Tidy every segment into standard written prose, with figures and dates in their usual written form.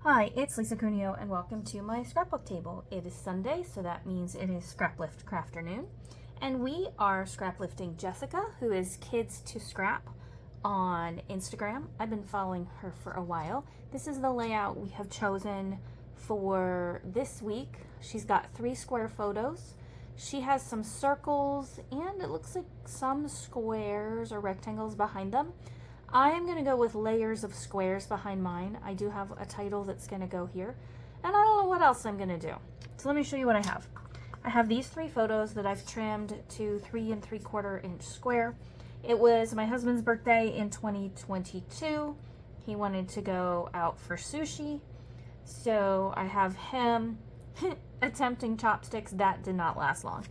Hi, it's Lisa Cuneo and welcome to my scrapbook table. It is Sunday, so that means it is Scraplift Crafternoon. And we are scraplifting Jessica, who is Kids to Scrap on Instagram. I've been following her for a while. This is the layout we have chosen for this week. She's got 3 square photos. She has some circles and it looks like some squares or rectangles behind them. I am going to go with layers of squares behind mine. I do have a title that's going to go here. And I don't know what else I'm going to do. So let me show you what I have. I have these 3 photos that I've trimmed to 3 3/4 inch square. It was my husband's birthday in 2022. He wanted to go out for sushi. So I have him attempting chopsticks. That did not last long.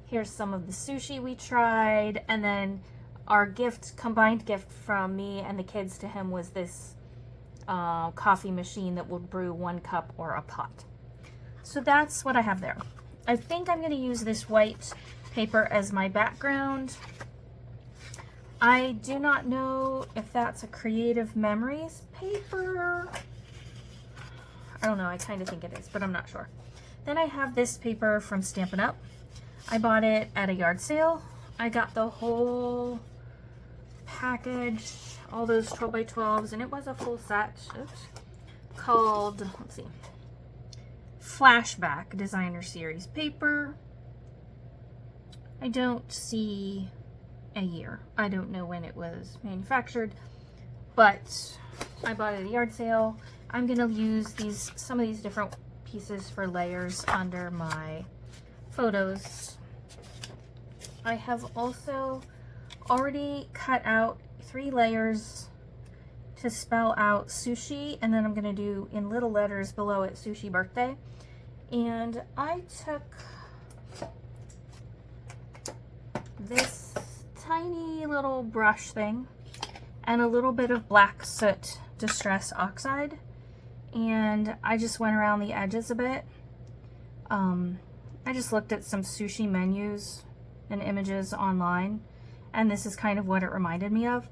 Here's some of the sushi we tried, and then our combined gift from me and the kids to him was this coffee machine that will brew 1 cup or a pot. So that's what I have there. I think I'm going to use this white paper as my background. I do not know if that's a Creative Memories paper. I don't know, I kind of think it is, but I'm not sure. Then I have this paper from Stampin' Up. I bought it at a yard sale. I got the whole package, all those 12 by 12s, and it was a full set. Oops. Called, let's see, Flashback Designer Series paper. I don't see a year. I don't know when it was manufactured, but I bought it at a yard sale. I'm gonna use some of these different pieces for layers under my photos. I have also already cut out 3 layers to spell out sushi, and then I'm going to do in little letters below it sushi birthday. And I took this tiny little brush thing and a little bit of black soot distress oxide, and I just went around the edges a bit. I just looked at some sushi menus and images online, and this is kind of what it reminded me of.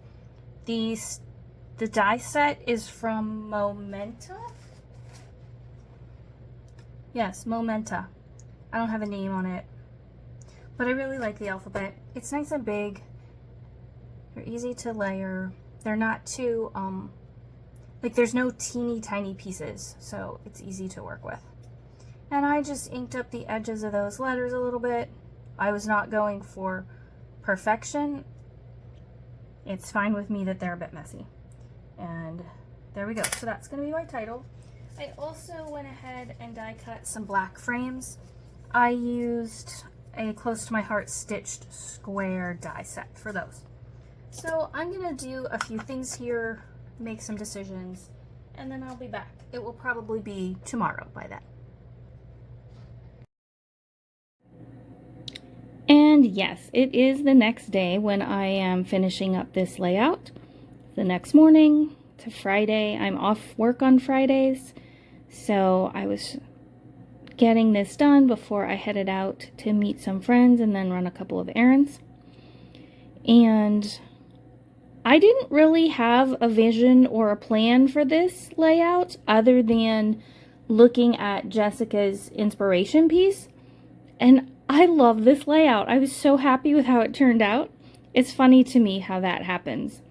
The die set is from Momenta. Yes, Momenta. I don't have a name on it, but I really like the alphabet. It's nice and big. They're easy to layer. They're not too, like there's no teeny tiny pieces, so it's easy to work with. And I just inked up the edges of those letters a little bit. I was not going for perfection. It's fine with me that they're a bit messy. And there we go. So that's going to be my title. I also went ahead and die cut some black frames. I used a close to my heart stitched square die set for those. So I'm going to do a few things here, make some decisions, and then I'll be back. It will probably be tomorrow by then. And yes, it is the next day when I am finishing up this layout. The next morning to Friday. I'm off work on Fridays, so I was getting this done before I headed out to meet some friends and then run a couple of errands. And I didn't really have a vision or a plan for this layout other than looking at Jessica's inspiration piece, and I love this layout. I was so happy with how it turned out. It's funny to me how that happens.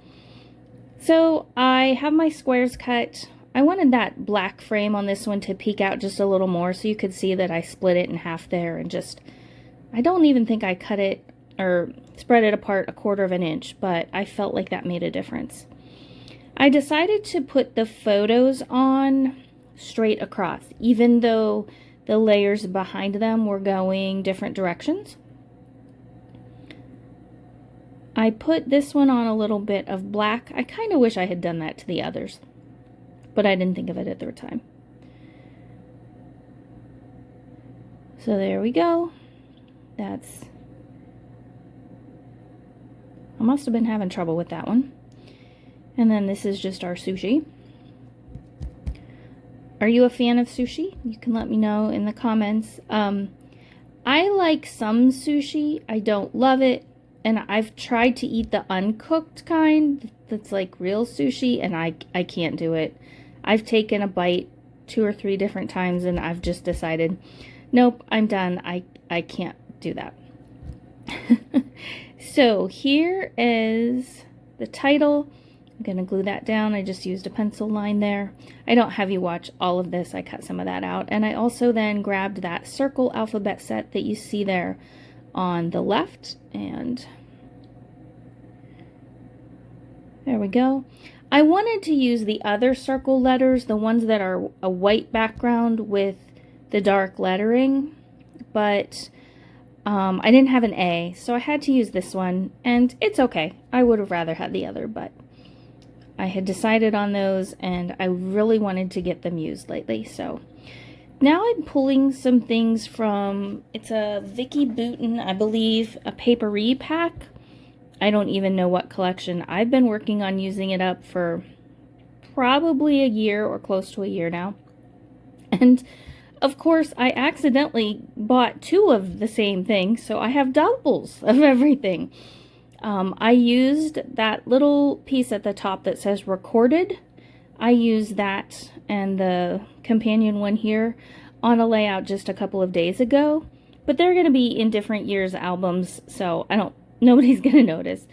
So I have my squares cut. I wanted that black frame on this one to peek out just a little more so you could see that I split it in half there, and just, I don't even think I cut it or spread it apart 1/4 inch, but I felt like that made a difference. I decided to put the photos on straight across, even though the layers behind them were going different directions. I put this one on a little bit of black. I kind of wish I had done that to the others, but I didn't think of it at the time. So there we go. I must have been having trouble with that one. And then this is just our sushi. Are you a fan of sushi? You can let me know in the comments. I like some sushi. I don't love it. And I've tried to eat the uncooked kind that's like real sushi, and I can't do it. I've taken a bite 2 or 3 different times and I've just decided, nope, I'm done. I can't do that. So here is the title. I'm going to glue that down. I just used a pencil line there. I don't have you watch all of this. I cut some of that out. And I also then grabbed that circle alphabet set that you see there on the left. And there we go. I wanted to use the other circle letters, the ones that are a white background with the dark lettering, but I didn't have an A, so I had to use this one, and it's okay. I would have rather had the other, but I had decided on those, and I really wanted to get them used lately. So now I'm pulling some things from, it's a Vicky Bouton, I believe, a papery pack. I don't even know what collection. I've been working on using it up for probably a year or close to a year now. And of course, I accidentally bought 2 of the same thing, so I have doubles of everything. I used that little piece at the top that says recorded. I used that and the companion one here on a layout just a couple of days ago, but they're going to be in different years' albums, so nobody's going to notice.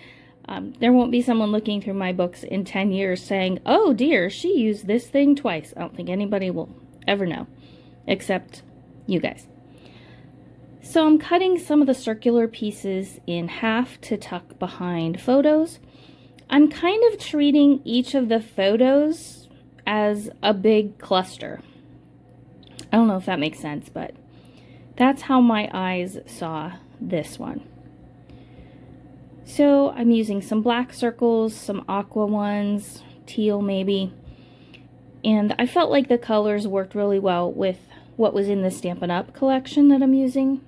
There won't be someone looking through my books in 10 years saying, oh dear, she used this thing twice. I don't think anybody will ever know, except you guys. So I'm cutting some of the circular pieces in half to tuck behind photos. I'm kind of treating each of the photos as a big cluster. I don't know if that makes sense, but that's how my eyes saw this one. So I'm using some black circles, some aqua ones, teal maybe, and I felt like the colors worked really well with what was in the Stampin' Up! Collection that I'm using.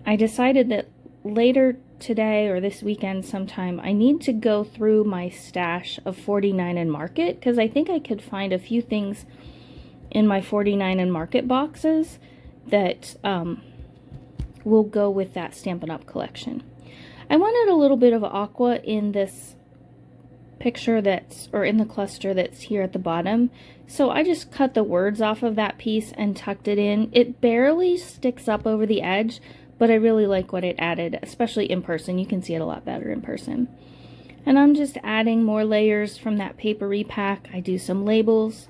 I decided that later today or this weekend sometime, I need to go through my stash of 49 and Market, because I think I could find a few things in my 49 and Market boxes that will go with that Stampin' Up! Collection. I wanted a little bit of aqua in this picture or in the cluster that's here at the bottom, so I just cut the words off of that piece and tucked it in. It barely sticks up over the edge, but I really like what it added, especially in person. You can see it a lot better in person. And I'm just adding more layers from that papery pack. I do some labels.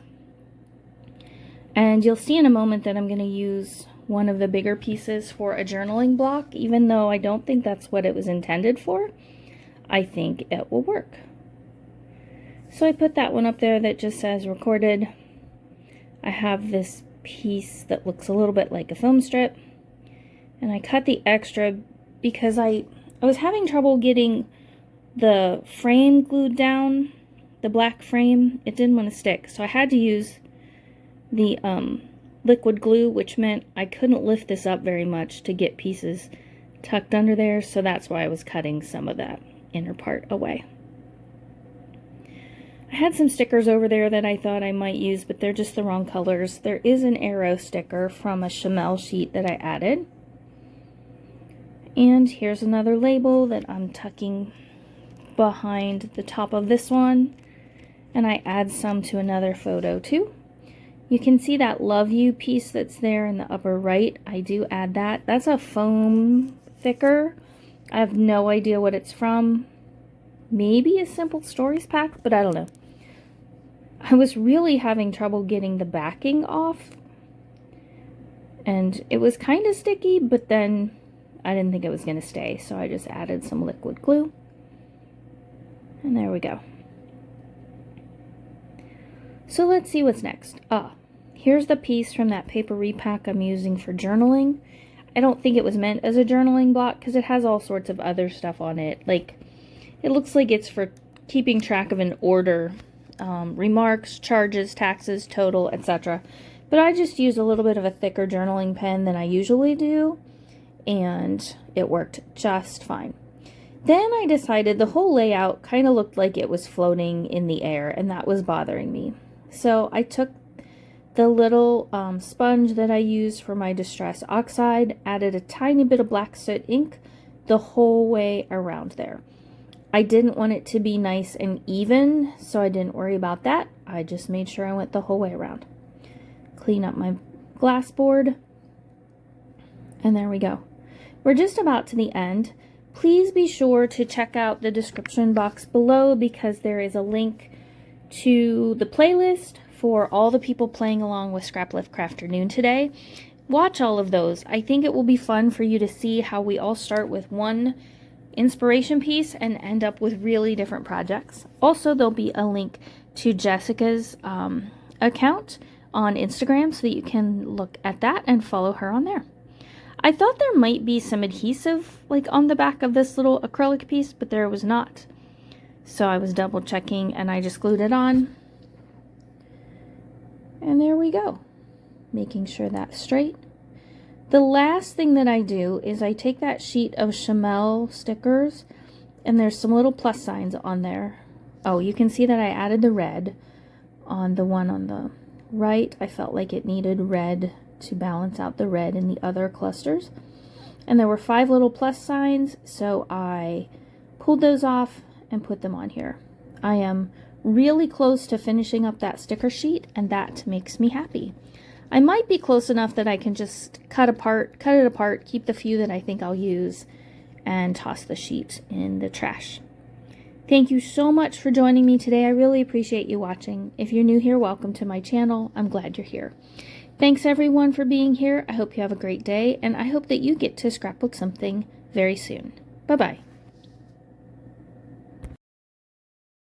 And you'll see in a moment that I'm going to use one of the bigger pieces for a journaling block, even though I don't think that's what it was intended for. I think it will work. So I put that one up there that just says recorded. I have this piece that looks a little bit like a film strip. And I cut the extra because I was having trouble getting the frame glued down, the black frame. It didn't want to stick, so I had to use the liquid glue, which meant I couldn't lift this up very much to get pieces tucked under there, so that's why I was cutting some of that inner part away. I had some stickers over there that I thought I might use, but they're just the wrong colors. There is an arrow sticker from a Chamel sheet that I added. And here's another label that I'm tucking behind the top of this one. And I add some to another photo too. You can see that Love You piece that's there in the upper right. I do add that. That's a foam thicker. I have no idea what it's from. Maybe a Simple Stories pack, but I don't know. I was really having trouble getting the backing off. And it was kind of sticky, but then I didn't think it was going to stay, so I just added some liquid glue. And there we go. So let's see what's next. Here's the piece from that papery pack I'm using for journaling. I don't think it was meant as a journaling block because it has all sorts of other stuff on it. Like, it looks like it's for keeping track of an order, remarks, charges, taxes, total, etc. But I just used a little bit of a thicker journaling pen than I usually do, and it worked just fine. Then I decided the whole layout kind of looked like it was floating in the air, and that was bothering me. So I took the little sponge that I used for my Distress Oxide, added a tiny bit of black soot ink the whole way around there. I didn't want it to be nice and even, so I didn't worry about that. I just made sure I went the whole way around. Clean up my glass board. And there we go. We're just about to the end. Please be sure to check out the description box below because there is a link to the playlist for all the people playing along with Scraplift Crafternoon today. Watch all of those. I think it will be fun for you to see how we all start with one inspiration piece and end up with really different projects. Also, there'll be a link to Jessica's account on Instagram so that you can look at that and follow her on there. I thought there might be some adhesive like on the back of this little acrylic piece, but there was not. So I was double checking and I just glued it on. And there we go. Making sure that's straight. The last thing that I do is I take that sheet of Chamel stickers and there's some little plus signs on there. Oh, you can see that I added the red on the one on the right. I felt like it needed red to balance out the red in the other clusters. And there were 5 little plus signs, so I pulled those off and put them on here. I am really close to finishing up that sticker sheet, and that makes me happy. I might be close enough that I can just cut it apart, keep the few that I think I'll use, and toss the sheet in the trash. Thank you so much for joining me today. I really appreciate you watching. If you're new here, welcome to my channel. I'm glad you're here. Thanks everyone for being here. I hope you have a great day, and I hope that you get to scrapbook something very soon. Bye-bye.